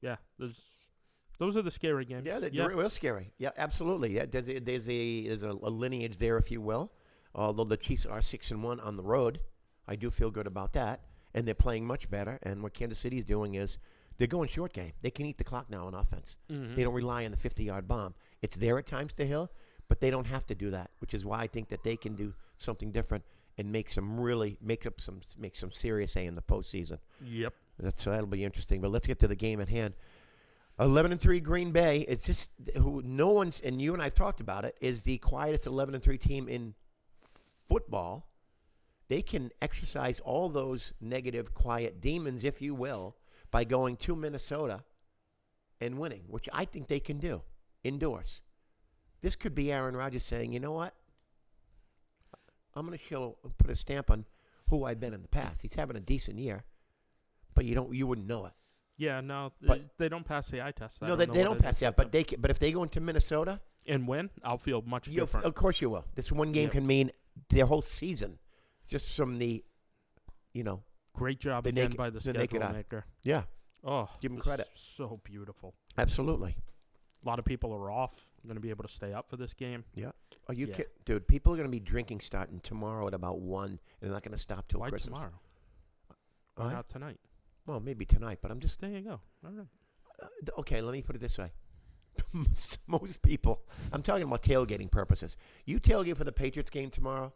Yeah, those are the scary games. Yeah, they're real scary. Yeah, absolutely. Yeah, there's a lineage there, if you will. Although the Chiefs are 6-1 on the road, I do feel good about that, and they're playing much better. And what Kansas City is doing is they're going short game. They can eat the clock now on offense. Mm-hmm. They don't rely on the 50-yard bomb. It's there at times to Hill, but they don't have to do that, which is why I think that they can do something different and make some serious hay in the postseason. Yep. That'll be interesting. But let's get to the game at hand. 11-3 Green Bay. It's just no one's, and you and I've talked about it, is the quietest 11-3 team in football. They can exercise all those negative, quiet demons, if you will, by going to Minnesota and winning, which I think they can do indoors. This could be Aaron Rodgers saying, you know what? I'm going to put a stamp on who I've been in the past. He's having a decent year, but you wouldn't know it. Yeah, no, But- they don't pass the eye test. No, they don't pass that. But if they go into Minnesota, and win, I'll feel much different. of course you will. This one game can mean their whole season, just from the, Great job the again naked- by the the naked schedule eye. maker. yeah, Oh, Give 'em this credit. is so beautiful. absolutely. A lot of people are off going to be able to stay up for this game. Yeah. Are you Yeah. kidding? Dude, people are going to be drinking starting tomorrow at about 1, and they're not going to stop till Why Christmas. tomorrow? All Why right? not tonight? Well, maybe tonight, but I'm just... There you go. All right. Okay, let me put it this way. Most people, I'm talking about tailgating purposes. You tailgate for the Patriots game tomorrow,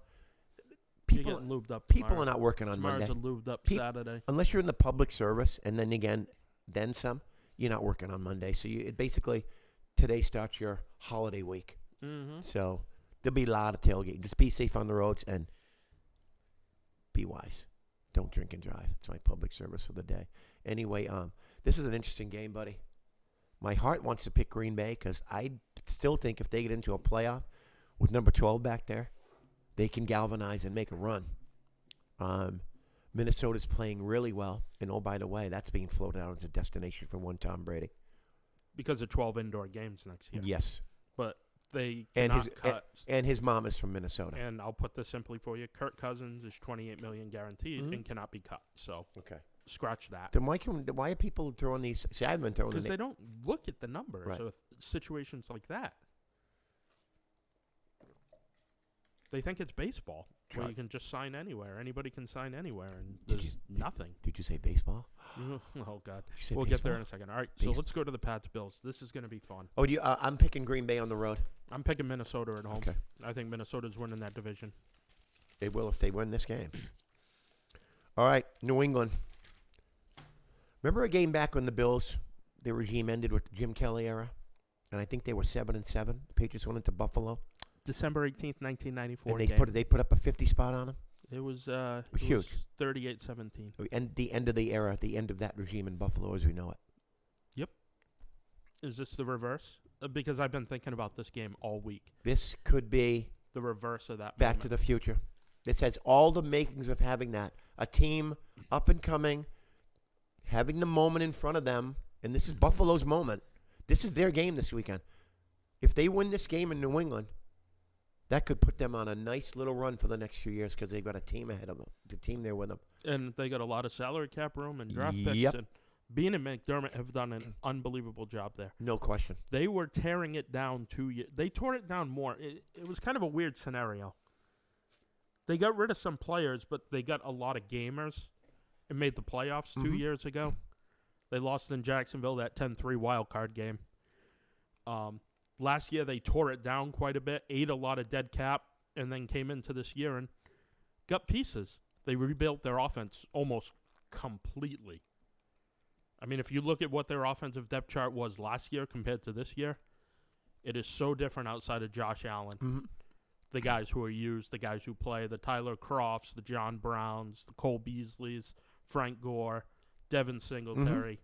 You're people getting lubed up people tomorrow. are not working on Tomorrow's Monday. a lubed up Peop- Saturday. Unless you're in the public service, and then again, then some, you're not working on Monday. So it basically, today starts your holiday week. Mm-hmm. So there'll be a lot of tailgating. Just be safe on the roads and be wise. Don't drink and drive. That's my public service for the day. Anyway, this is an interesting game, buddy. My heart wants to pick Green Bay because I still think if they get into a playoff with number 12 back there, they can galvanize and make a run. Minnesota's playing really well. And, oh, by the way, that's being floated out as a destination for one Tom Brady. Because of 12 indoor games next year. Yes. But they And cannot his, cut. and his mom is from Minnesota. And I'll put this simply for you. Kirk Cousins is $28 million guaranteed Mhm. and cannot be cut. So Okay. scratch that. Then why are people throwing these? See, I haven't been throwing Because the they don't look at the numbers Right. of situations like that. They think it's baseball, where Try- you can just sign anywhere. Anybody can sign anywhere, and Did there's you- nothing. Did you say baseball? Oh, God. Did you say We'll baseball? get there in a second. All right, so Baseball. let's go to the Pats-Bills. This is going to be fun. Oh, I'm picking Green Bay on the road. I'm picking Minnesota at home. Okay. I think Minnesota's winning that division. They will if they win this game. All right, New England. Remember a game back when the Bills, their regime ended with the Jim Kelly era? And I think they were 7-7. The Patriots went into Buffalo. December 18th, 1994 And game. they put up a 50 spot on them. It was Huge. 38-17. And the end of the era, the end of that regime in Buffalo as we know it. Is this the reverse? Because I've been thinking about this game all week. This could be The reverse of that Back to the Future. This has all the makings of having that. A team up and coming, having the moment in front of them, and this is Buffalo's moment. This is their game this weekend. If they win this game in New England, that could put them on a nice little run for the next few years because they've got a team ahead of them, the team there with them. And they got a lot of salary cap room and draft picks. Yep. And Bean and McDermott have done an unbelievable job there. No question. They were tearing it down 2 years. They tore it down more. It was kind of a weird scenario. They got rid of some players, but they got a lot of gamers and made the playoffs 2 Mhm. years ago. They lost in Jacksonville that 10-3 wild card game. Last year, they tore it down quite a bit, ate a lot of dead cap, and then came into this year and got pieces. They rebuilt their offense almost completely. I mean, if you look at what their offensive depth chart was last year compared to this year, it is so different outside of Josh Allen. Mm-hmm. The guys who are used, the guys who play, the Tyler Crofts, the John Browns, the Cole Beasleys, Frank Gore, Devin Singletary,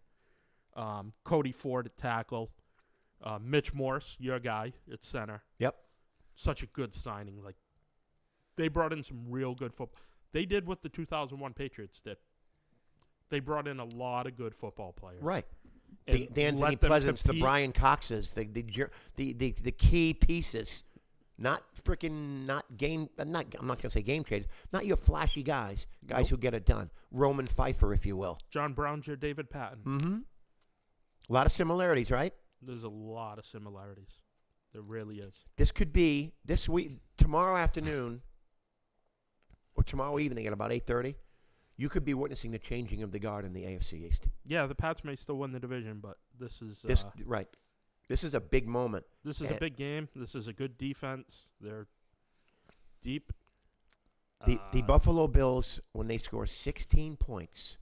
Cody Ford at tackle, Mitch Morse, your guy at center. Yep. Such a good signing. Like, they brought in some real good football. They did what the 2001 Patriots did. They brought in a lot of good football players. Right. And The Anthony let them Pleasants, the compete. Brian Coxes, the key pieces, not game. I'm not going to say game traders. Not your flashy guys who get it done. Roman Pfeiffer, if you will. John Brown's your David Patton. Mm-hmm. A lot of similarities, right? There's a lot of similarities. There really is. This could be this week, tomorrow afternoon, or tomorrow evening at about 8:30. You could be witnessing the changing of the guard in the AFC East. Yeah, the Pats may still win the division, but this is Right. This is a big moment. this is a big game. This is a good defense. They're deep. The Buffalo Bills, when they score 16 points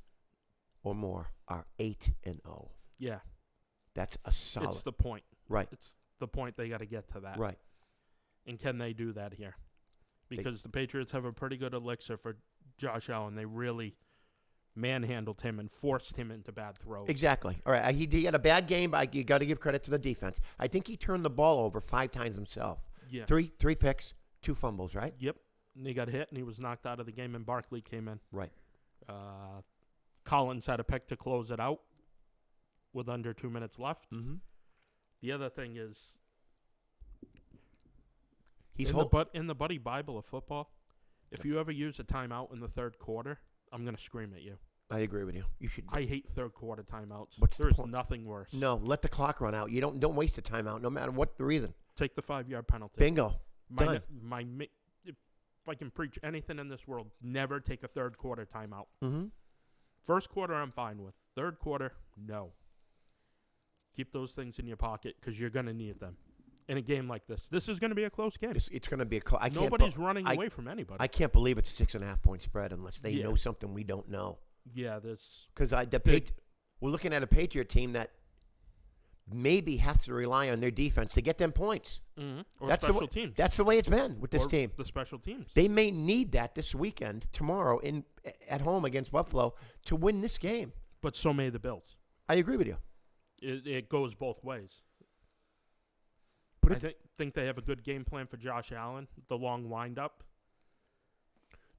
or more, are 8-0. Yeah, That's a solid. it's the point. Right. It's the point they got to get to that. Right. And can they do that here? Because the Patriots have a pretty good elixir for Josh Allen. They really manhandled him and forced him into bad throws. Exactly. All right. He had a bad game, but you got to give credit to the defense. I think he turned the ball over 5 times himself. Yeah. Three picks, 2 fumbles, right? Yep. And he got hit, and he was knocked out of the game, and Barkley came in. Right. Collins had a pick to close it out with under 2 minutes left. Mm-hmm. The other thing is, He's in the Buddy Bible of football, if you ever use a timeout in the third quarter, I'm going to scream at you. I agree with you. You should. I hate third quarter timeouts. What's the There's point? nothing worse. No, let the clock run out. You don't waste a timeout, no matter what the reason. Take the 5-yard penalty. Bingo. Done. If I can preach anything in this world, never take a third quarter timeout. Mm-hmm. First quarter, I'm fine with. Third quarter, no. Keep those things in your pocket because you're going to need them in a game like this. This is going to be a close game. It's going to be Nobody's running away from anybody. I can't believe it's a 6.5 point spread unless they know something we don't know. Yeah, this because we're looking at a Patriot team that maybe has to rely on their defense to get them points. Mm-hmm. Or special teams. That's the way it's been with this team. The special teams. They may need that this weekend, tomorrow, at home against Buffalo to win this game. But so may the Bills. I agree with you. It goes both ways. I think they have a good game plan for Josh Allen, the long windup.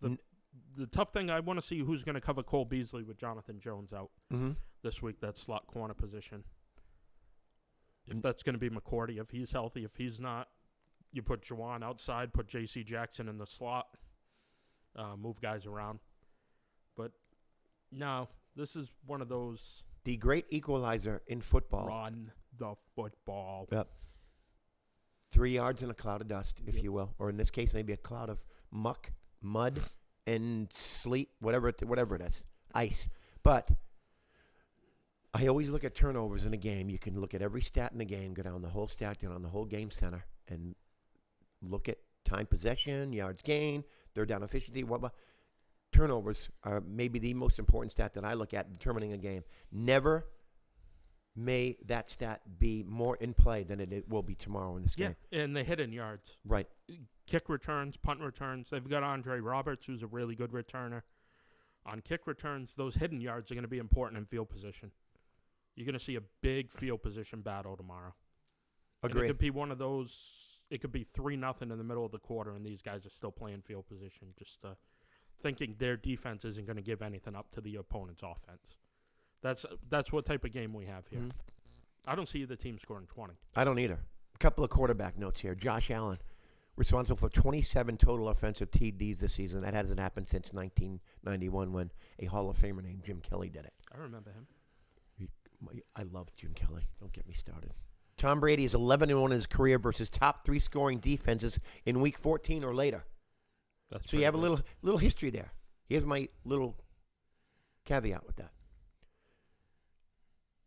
The tough thing, I want to see who's going to cover Cole Beasley with Jonathan Jones out this week, that slot corner position. If that's going to be McCourty, if he's healthy, if he's not, you put Juwan outside, put J.C. Jackson in the slot, move guys around. But no, this is one of those. The great equalizer in football. Run the football. Yep. 3 yards in a cloud of dust, if you will. Or in this case, maybe a cloud of muck, mud, and sleet, whatever it is, ice. But I always look at turnovers in a game. You can look at every stat in the game, go down the whole stat, go down the whole game center, and look at time possession, yards gained, third down efficiency, what. Turnovers are maybe the most important stat that I look at determining a game. Never may that stat be more in play than it will be tomorrow in this game. Yeah, and they hit in yards. Right. Kick returns, punt returns. They've got Andre Roberts, who's a really good returner. On kick returns, those hidden yards are going to be important in field position. You're going to see a big field position battle tomorrow. Agreed. And it could be one of those. It could be 3-0 in the middle of the quarter, and these guys are still playing field position, just thinking their defense isn't going to give anything up to the opponent's offense. That's what type of game we have here. I don't see the team scoring 20. I don't either. A couple of quarterback notes here. Josh Allen, responsible for 27 total offensive TDs this season. That hasn't happened since 1991 when a Hall of Famer named Jim Kelly did it. I remember him. I love Jim Kelly. Don't get me started. Tom Brady is 11-1 in his career versus top 3 scoring defenses in Week 14 or later. So you have a little history there. Here's my little caveat with that.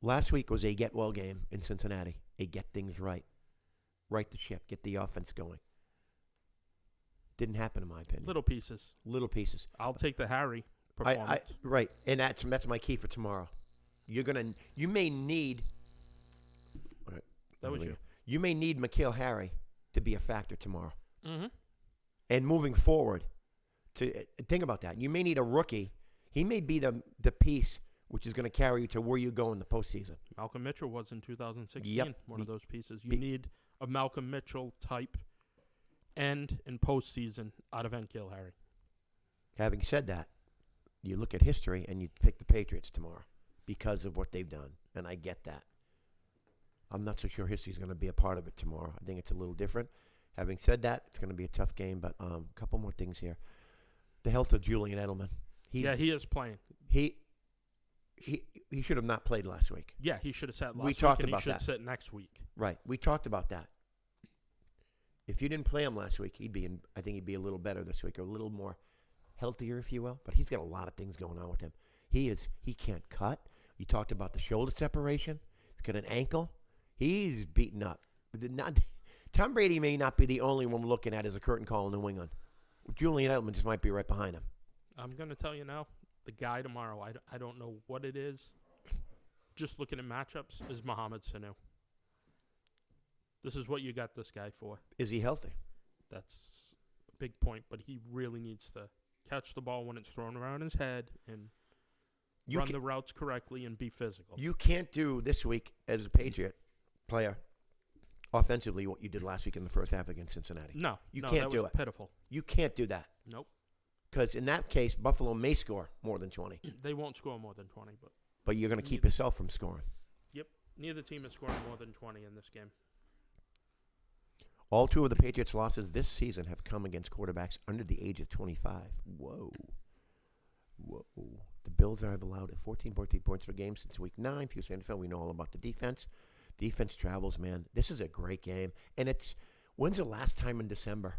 Last week was a get-well game in Cincinnati. A get things right. Right the ship. Get the offense going. Didn't happen in my opinion. Little pieces. I'll take the Harry performance. Right, and that's my key for tomorrow. You may need. Right, that was you. You may need M'Keal Harry to be a factor tomorrow. Mm-hmm. And moving forward, to think about that, you may need a rookie. He may be the piece which is going to carry you to where you go in the postseason. Malcolm Mitchell was in 2016. Yep. One of those pieces. You need a Malcolm Mitchell type end in postseason out of N'Keal Harry. Having said that, you look at history and you pick the Patriots tomorrow because of what they've done, and I get that. I'm not so sure history is going to be a part of it tomorrow. I think it's a little different. Having said that, it's going to be a tough game, but a couple more things here. The health of Julian Edelman. He is playing. He should have not played last week. Yeah, he should have sat last week. We talked and about he should that. sit next week. Right. We talked about that. If you didn't play him last week, I think he'd be a little better this week, or a little more healthier, if you will. But he's got a lot of things going on with him. He can't cut. You talked about the shoulder separation. He's got an ankle. He's beaten up. Tom Brady may not be the only one looking at as a curtain call in New England. Julian Edelman just might be right behind him. I'm going to tell you now, the guy tomorrow, I don't know what it is. Just looking at matchups, is Mohamed Sanu. This is what you got this guy for. Is he healthy? That's a big point, but he really needs to catch the ball when it's thrown around his head and run the routes correctly and be physical. You can't do this week as a Patriot player offensively what you did last week in the first half against Cincinnati. No, you can't do it. Pitiful. You can't do that. Nope. Because in that case, Buffalo may score more than 20. They won't score more than 20, but you're going to keep yourself from scoring. Yep. Neither team is scoring more than 20 in this game. All 2 of the Patriots' losses this season have come against quarterbacks under the age of 25. Whoa. The Bills have allowed 14 points per game since Week 9. If you say NFL, we know all about the defense. Defense travels, man. This is a great game. And when's the last time in December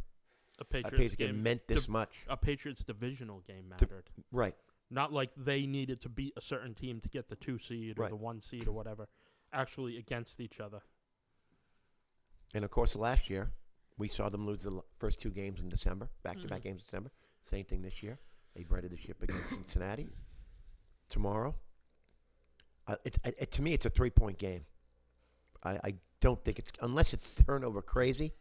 A a Patriots game meant this much? A Patriots divisional game mattered. Right. Not like they needed to beat a certain team to get the 2 seed or Right. the 1 seed or whatever. Actually against each other. And, of course, last year, we saw them lose the first 2 games in December, back-to-back games in December. Same thing this year. They righted the ship against Cincinnati tomorrow. To me, it's a 3-point game. I don't think it's – unless it's turnover crazy,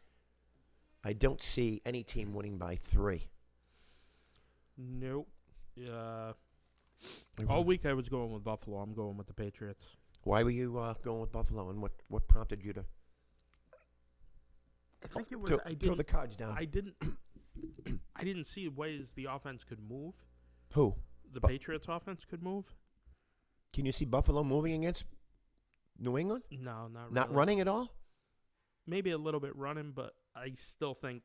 I don't see any team winning by 3. Nope. All week I was going with Buffalo. I'm going with the Patriots. Why were you going with Buffalo, and what prompted you to I think it was throw the cards down? I didn't see ways the offense could move. Who? The Patriots offense could move? Can you see Buffalo moving against New England? No, not really. Not running at all? Maybe a little bit running, but I still think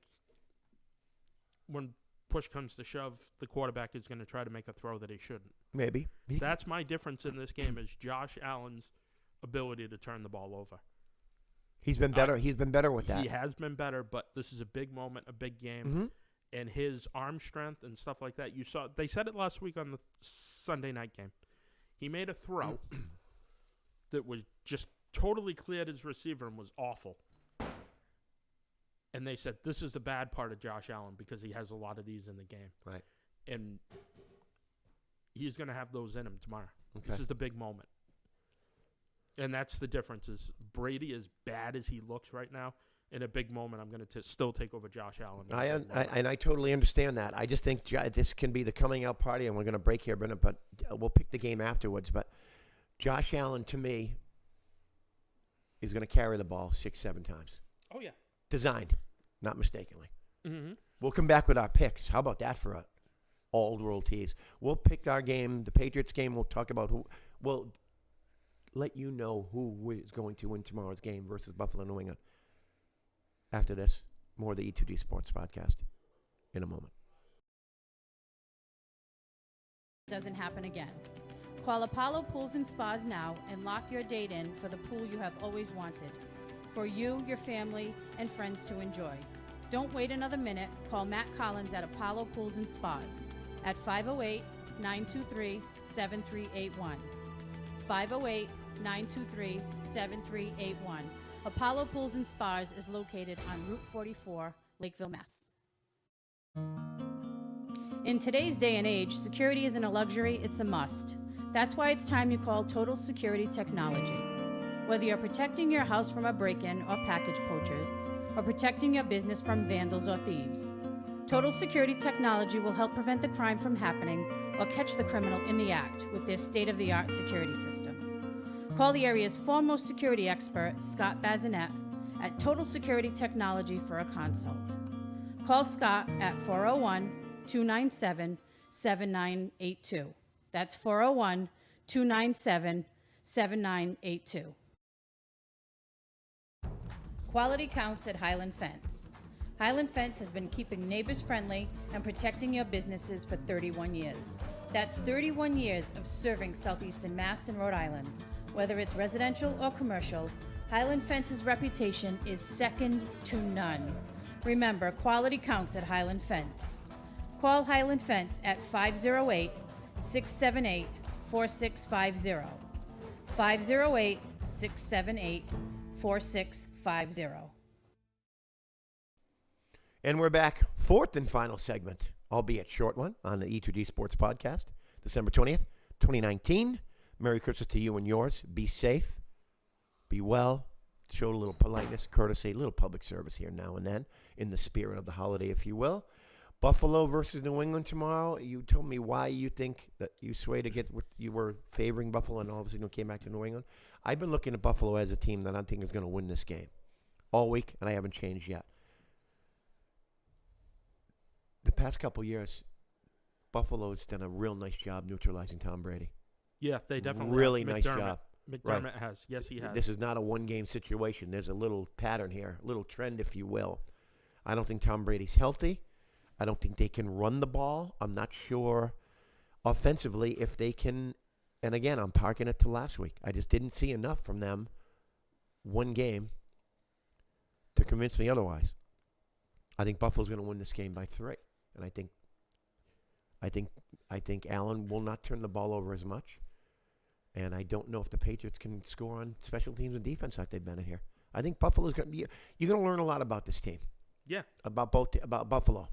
when push comes to shove, the quarterback is going to try to make a throw that he shouldn't. Maybe. That's my difference in this game is Josh Allen's ability to turn the ball over. He's been better. He's been better with that. He has been better, but this is a big moment, a big game. Mm-hmm. And his arm strength and stuff like that. You saw they said it last week on the Sunday night game. He made a throw that was just totally cleared his receiver and was awful. And they said this is the bad part of Josh Allen because he has a lot of these in the game. Right. And he's going to have those in him tomorrow. Okay. This is the big moment. And that's the difference is Brady, as bad as he looks right now, in a big moment, I'm going to still take over Josh Allen. I totally understand that. I just think this can be the coming out party, and we're going to break here, but we'll pick the game afterwards. But Josh Allen, to me, is going to carry the ball 6-7 times. Oh, yeah. Designed, not mistakenly. Mm-hmm. We'll come back with our picks. How about that for a old world tease? We'll pick our game, the Patriots game. We'll talk about who. We'll let you know who is going to win tomorrow's game versus Buffalo, New England. After this, more of the E26 Sports podcast in a moment. Doesn't happen again. Call Apollo Pools and Spas now and lock your date in for the pool you have always wanted. For you, your family, and friends to enjoy. Don't wait another minute. Call Matt Collins at Apollo Pools and Spas at 508-923-7381. 508-923-7381. Apollo Pools and Spas is located on Route 44, Lakeville, Mass. In today's day and age, security isn't a luxury, it's a must. That's why it's time you call Total Security Technology. Whether you're protecting your house from a break-in or package poachers, or protecting your business from vandals or thieves, Total Security Technology will help prevent the crime from happening or catch the criminal in the act with their state-of-the-art security system. Call the area's foremost security expert, Scott Bazinet, at Total Security Technology for a consult. Call Scott at 401-297-7982. That's 401-297-7982. Quality counts at Highland Fence. Highland Fence has been keeping neighbors friendly and protecting your businesses for 31 years. That's 31 years of serving Southeastern Mass and Rhode Island. Whether it's residential or commercial, Highland Fence's reputation is second to none. Remember, quality counts at Highland Fence. Call Highland Fence at 508-678-4650. 508-678-4650. And we're back. Fourth and final segment, albeit short one, on the E2G Sports Podcast, December 20th, 2019. Merry Christmas to you and yours. Be safe. Be well. Show a little politeness, courtesy, a little public service here now and then, in the spirit of the holiday, if you will. Buffalo versus New England tomorrow. You told me why you think that you sway to get what you were favoring Buffalo, and all of a sudden you came back to New England. I've been looking at Buffalo as a team that I think is going to win this game all week, and I haven't changed yet. The past couple years, Buffalo's done a real nice job neutralizing Tom Brady. Yeah, they definitely really have. nice job. McDermott has. Yes, he has. This is not a one-game situation. There's a little pattern here, a little trend, if you will. I don't think Tom Brady's healthy. I don't think they can run the ball. I'm not sure offensively if they can. And again, I'm parking it to last week. I just didn't see enough from them one game to convince me otherwise. I think Buffalo's going to win this game by 3, and I think Allen will not turn the ball over as much, and I don't know if the Patriots can score on special teams and defense like they've been in here. I think Buffalo's going to be. You're going to learn a lot about this team. Yeah. About Buffalo,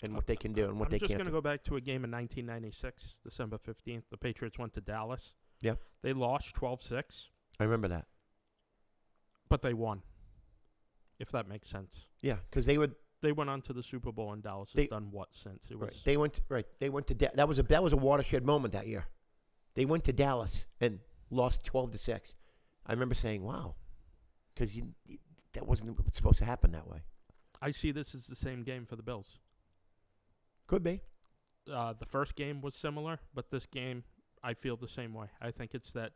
and what they can do and what they can't do. I'm just going to go back to a game in 1996, December 15th. The Patriots went to Dallas. Yeah. They lost 12-6. I remember that. But they won, if that makes sense. Yeah, because they went on to the Super Bowl, and Dallas has done what since? It was They went to that was a watershed moment that year. They went to Dallas and lost 12-6. I remember saying, "Wow," because that wasn't supposed to happen that way. I see this as the same game for the Bills. Could be. The first game was similar, but this game, I feel the same way. I think it's that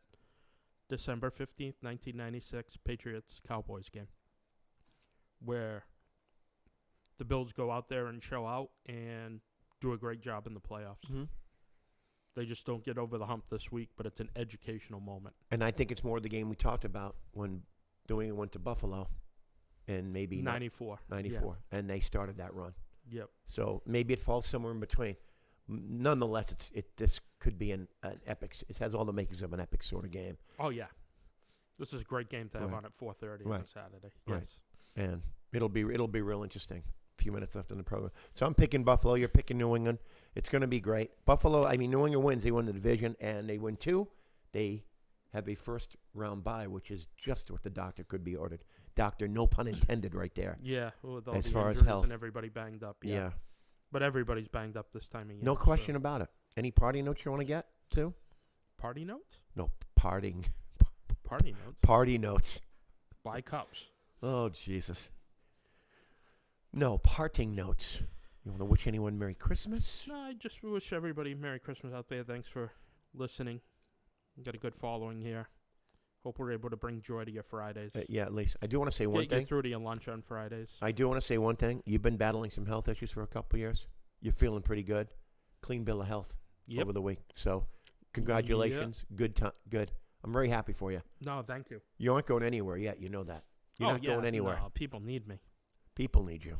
December 15th, 1996 Patriots-Cowboys game where the Bills go out there and show out and do a great job in the playoffs. Mm-hmm. They just don't get over the hump this week, but it's an educational moment. And I think it's more the game we talked about when New England went to Buffalo and maybe 94. 94, yeah. And they started that run. Yep. So maybe it falls somewhere in between. Nonetheless, this could be an epic. It has all the makings of an epic sort of game. Oh yeah, this is a great game to have on at 4:30 on Saturday. Right. Yes, and it'll be real interesting. A few minutes left in the program, so I'm picking Buffalo. You're picking New England. It's going to be great. Buffalo. I mean, New England wins. They win the division, and they win 2. They have a first round bye, which is just what the doctor could be ordered. Doctor, no pun intended, right there. Yeah, with all as the far as injuries health and everybody banged up. Yeah. But everybody's banged up this time of year. No question about it. Any party notes you want to get to? Party notes? No, parting. Party notes? Party notes. Buy cups. Oh, Jesus. No, parting notes. You want to wish anyone Merry Christmas? No, I just wish everybody Merry Christmas out there. Thanks for listening. We got a good following here. Hope we're able to bring joy to your Fridays. Yeah, at least. I do want to say one thing. Get through to your lunch on Fridays. I do want to say one thing. You've been battling some health issues for a couple of years. You're feeling pretty good. Clean bill of health over the week. So, congratulations. Yep. Good. I'm very happy for you. No, thank you. You aren't going anywhere yet. You know that. You're not going anywhere. No, people need me. People need you.